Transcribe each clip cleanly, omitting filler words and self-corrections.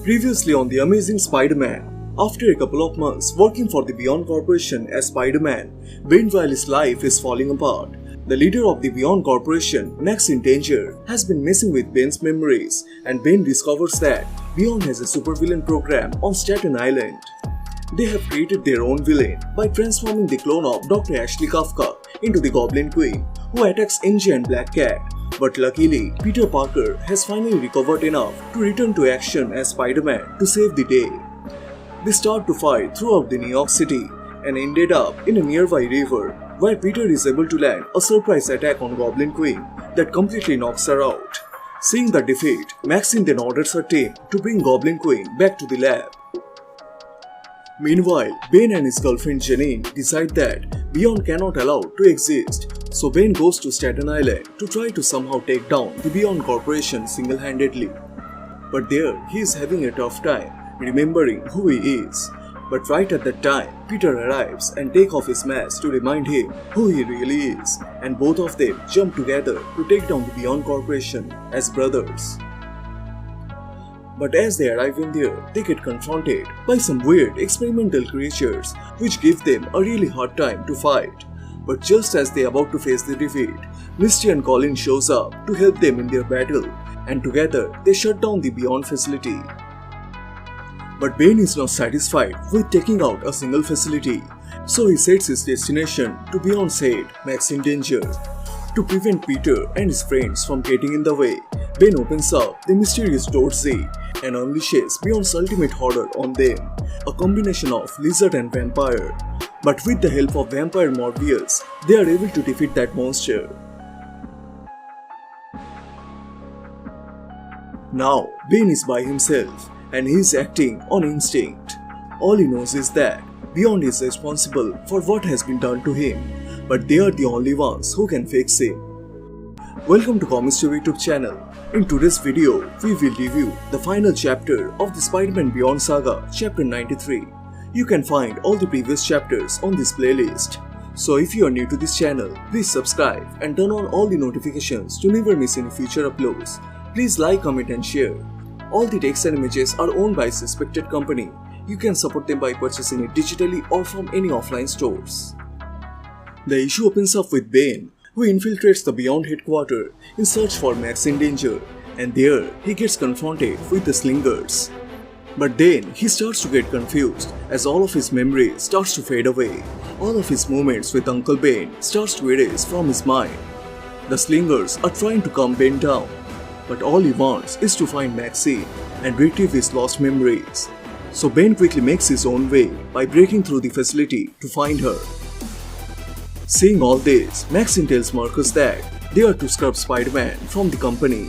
Previously on The Amazing Spider-Man, after a couple of months working for the Beyond Corporation as Spider-Man, Ben Reilly's life is falling apart. The leader of the Beyond Corporation, Maxine Danger, has been messing with Ben's memories, and Ben discovers that Beyond has a supervillain program on Staten Island. They have created their own villain by transforming the clone of Dr. Ashley Kafka into the Goblin Queen, who attacks MJ and Black Cat. But luckily, Peter Parker has finally recovered enough to return to action as Spider-Man to save the day. They start to fight throughout the New York City and ended up in a nearby river where Peter is able to land a surprise attack on Goblin Queen that completely knocks her out. Seeing the defeat, Maxine then orders her team to bring Goblin Queen back to the lab. Meanwhile, Ben and his girlfriend Janine decide that Beyond cannot allow to exist, so Ben goes to Staten Island to try to somehow take down the Beyond Corporation single-handedly. But there, he is having a tough time remembering who he is. But right at that time, Peter arrives and takes off his mask to remind him who he really is, and both of them jump together to take down the Beyond Corporation as brothers. But as they arrive in there, they get confronted by some weird experimental creatures which give them a really hard time to fight. But just as they are about to face the defeat, Misty and Colin shows up to help them in their battle, and together they shut down the Beyond facility. But Ben is not satisfied with taking out a single facility, so he sets his destination to Beyond's head, Maxine Danger. To prevent Peter and his friends from getting in the way, Ben opens up the mysterious door Z and unleashes Beyond's ultimate horror on them, a combination of lizard and vampire. But with the help of Vampire Morbius, they are able to defeat that monster. Now, Ben is by himself and he is acting on instinct. All he knows is that Beyond is responsible for what has been done to him, but they are the only ones who can fix him. Welcome to Comicstube YouTube channel. In today's video, we will review the final chapter of the Spider-Man Beyond Saga, chapter 93. You can find all the previous chapters on this playlist. So if you are new to this channel, please subscribe and turn on all the notifications to never miss any future uploads. Please like, comment and share. All the text and images are owned by a suspected company. You can support them by purchasing it digitally or from any offline stores. The issue opens up with Ben, who infiltrates the Beyond headquarters in search for Maxine Danger, and there he gets confronted with the Slingers. But then he starts to get confused as all of his memory starts to fade away. All of his moments with Uncle Ben starts to erase from his mind. The Slingers are trying to calm Ben down, but all he wants is to find Maxine and retrieve his lost memories. So Ben quickly makes his own way by breaking through the facility to find her. Seeing all this, Maxine tells Marcus that they are to scrub Spider-Man from the company.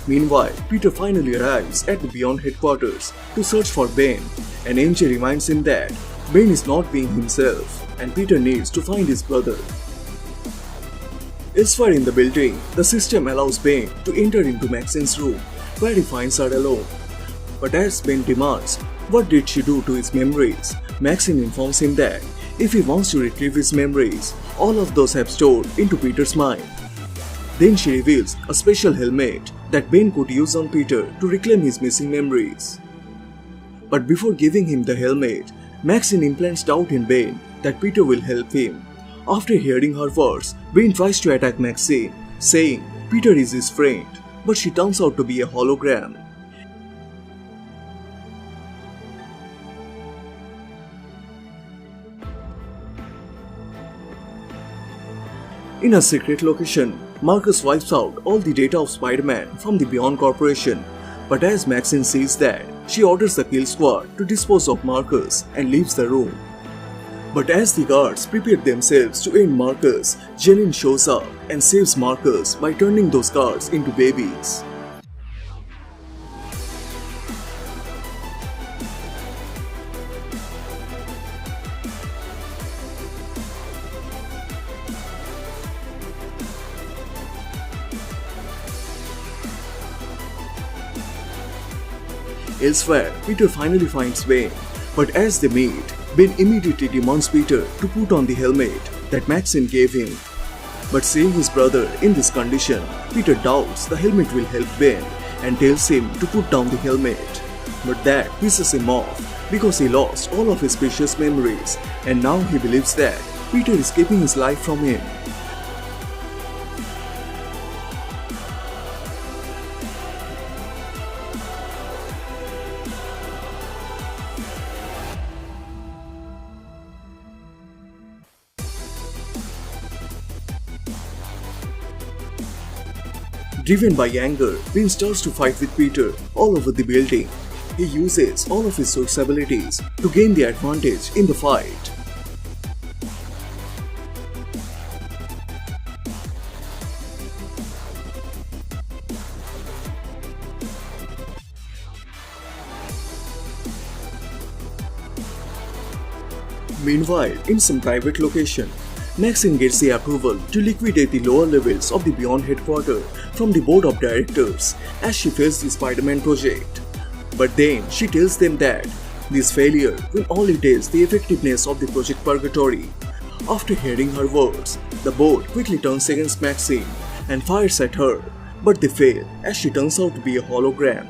Meanwhile, Peter finally arrives at the Beyond headquarters to search for Ben, and MJ reminds him that Ben is not being himself and Peter needs to find his brother. Elsewhere in the building, the system allows Ben to enter into Maxine's room, where he finds her alone. But as Ben demands what did she do to his memories, Maxine informs him that if he wants to retrieve his memories, all of those have stored into Peter's mind. Then she reveals a special helmet that Ben could use on Peter to reclaim his missing memories. But before giving him the helmet, Maxine implants doubt in Ben that Peter will help him. After hearing her words, Ben tries to attack Maxine, saying Peter is his friend, but she turns out to be a hologram. In a secret location, Marcus wipes out all the data of Spider-Man from the Beyond Corporation, but as Maxine sees that, she orders the kill squad to dispose of Marcus and leaves the room. But as the guards prepare themselves to end Marcus, Janine shows up and saves Marcus by turning those guards into babies. Elsewhere, Peter finally finds Ben, but as they meet, Ben immediately demands Peter to put on the helmet that Maxine gave him. But seeing his brother in this condition, Peter doubts the helmet will help Ben and tells him to put down the helmet. But that pisses him off because he lost all of his precious memories and now he believes that Peter is keeping his life from him. Driven by anger, Ben starts to fight with Peter all over the building. He uses all of his source abilities to gain the advantage in the fight. Meanwhile, in some private location, Maxine gets the approval to liquidate the lower levels of the Beyond headquarters from the board of directors as she fails the Spiderman project. But then she tells them that this failure will only test the effectiveness of the Project Purgatory. After hearing her words, the board quickly turns against Maxine and fires at her, but they fail as she turns out to be a hologram.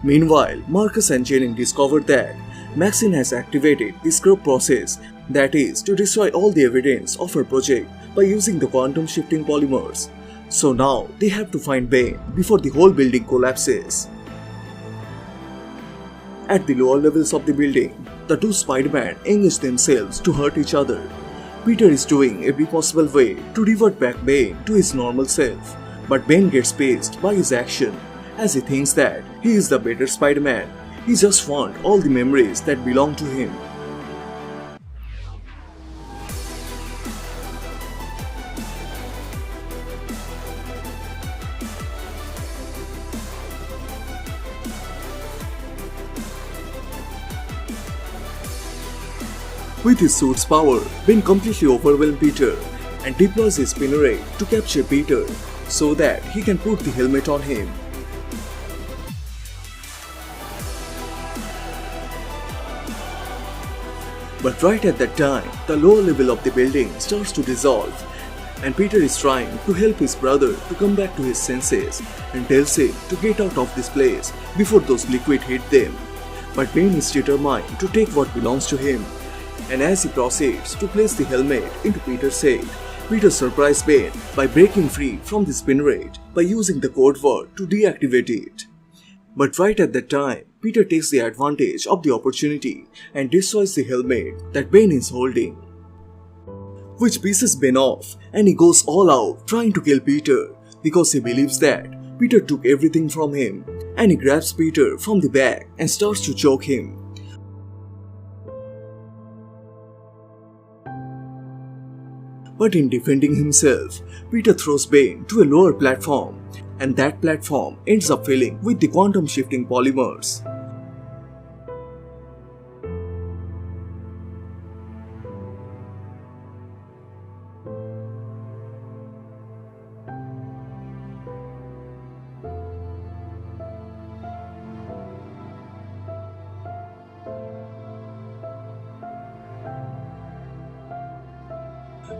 Meanwhile, Marcus and Janine discover that Maxine has activated the scrub process, that is, to destroy all the evidence of her project by using the quantum shifting polymers. So now they have to find Ben before the whole building collapses. At the lower levels of the building, the two Spider-Man engage themselves to hurt each other. Peter is doing every possible way to revert back Ben to his normal self, but Ben gets pissed by his action as he thinks that he is the better Spider-Man. He just wants all the memories that belong to him. With his suit's power, Ben completely overwhelms Peter and deploys his spinner to capture Peter so that he can put the helmet on him. But right at that time, the lower level of the building starts to dissolve and Peter is trying to help his brother to come back to his senses and tells him to get out of this place before those liquids hit them. But Ben is determined to take what belongs to him, and as he proceeds to place the helmet into Peter's head, Peter surprises Ben by breaking free from the spinner by using the code word to deactivate it. But right at that time, Peter takes the advantage of the opportunity and destroys the helmet that Ben is holding, which pisses Ben off and he goes all out trying to kill Peter because he believes that Peter took everything from him, and he grabs Peter from the back and starts to choke him. But in defending himself, Peter throws Ben to a lower platform, and that platform ends up filling with the quantum shifting polymers.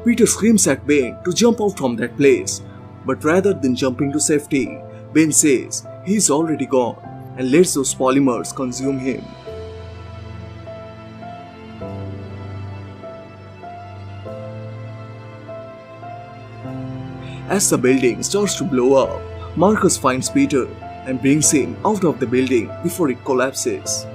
Peter screams at Ben to jump out from that place, but rather than jumping to safety, Ben says he's already gone and lets those polymers consume him. As the building starts to blow up, Marcus finds Peter and brings him out of the building before it collapses.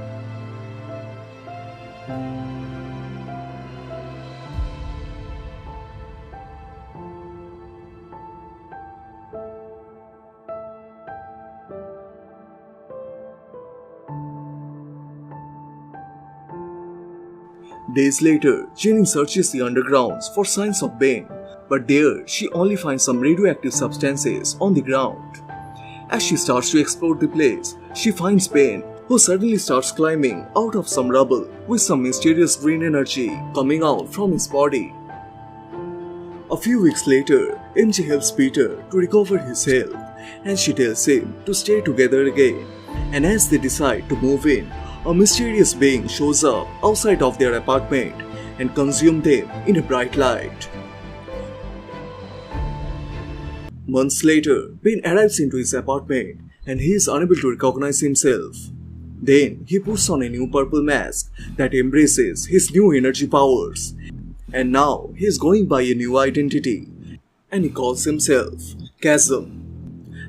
Days later, Janine searches the undergrounds for signs of Ben, but there she only finds some radioactive substances on the ground. As she starts to explore the place, she finds Ben, who suddenly starts climbing out of some rubble with some mysterious green energy coming out from his body. A few weeks later, MJ helps Peter to recover his health and she tells him to stay together again. And as they decide to move in, a mysterious being shows up outside of their apartment and consumes them in a bright light. Months later, Ben arrives into his apartment and he is unable to recognize himself. Then he puts on a new purple mask that embraces his new energy powers. And now he is going by a new identity and he calls himself Chasm.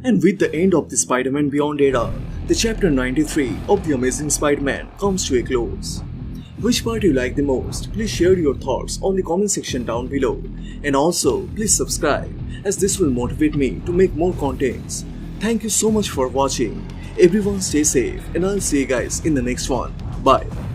And with the end of the Spider-Man Beyond era, the chapter 93 of The Amazing Spider-Man comes to a close. Which part you like the most? Please share your thoughts on the comment section down below. And also, please subscribe as this will motivate me to make more contents. Thank you so much for watching. Everyone stay safe and I'll see you guys in the next one. Bye.